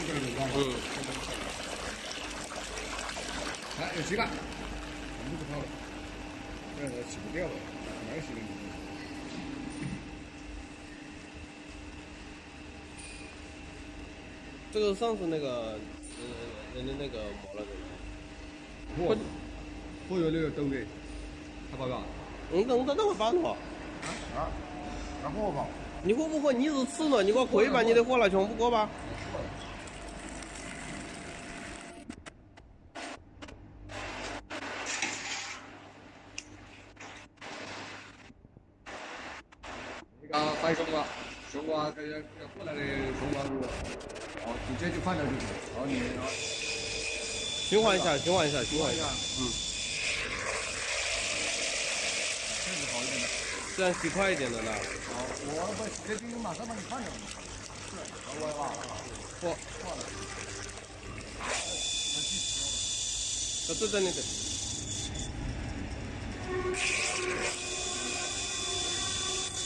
嗯。哎，有洗了，你不跑了，这个洗不掉了，哪有洗的？这个上次那个人的那个磨了的。我有那个兜的，他报告。等会搬了。啊，那火吧。你火不火？你是吃了，你给我可以把你的火拿全部过吧。那个摆胸瓜，胸瓜这个过来的胸瓜肉，直接就放掉就是，你循环一下，循环一下，循环一下。这是好一点的。这样洗快一点的呢。我把洗洁精马上帮你放掉。是，我吧。错了。这里的。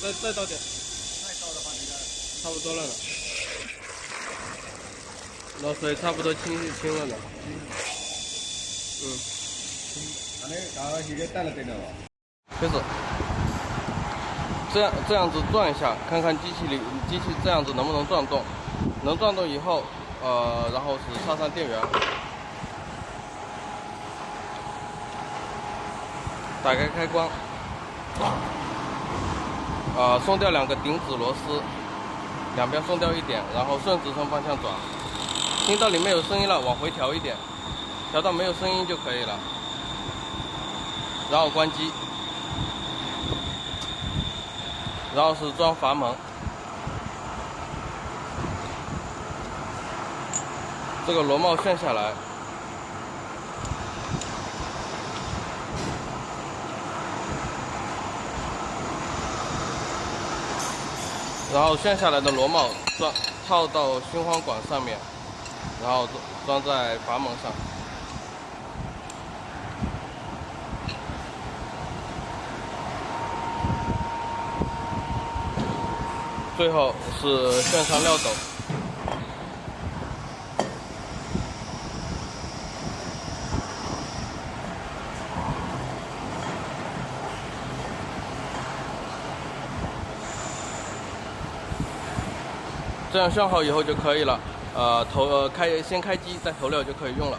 再倒点。再倒的话，这个差不多了呢。那水差不多清了呢。那现在带了对了。开始。这样子转一下，看看机器这样子能不能转动。能转动以后，然后是插上电源，打开开关，松掉2个顶子螺丝，两边松掉一点，然后顺时针方向转。听到里面有声音了，往回调一点，调到没有声音就可以了。然后关机，然后是装阀门。这个螺帽旋下来，然后旋下来的螺帽套到循环管上面，然后装在阀门上。最后是旋上料斗。这样旋好以后就可以了。先开机再投料就可以用了。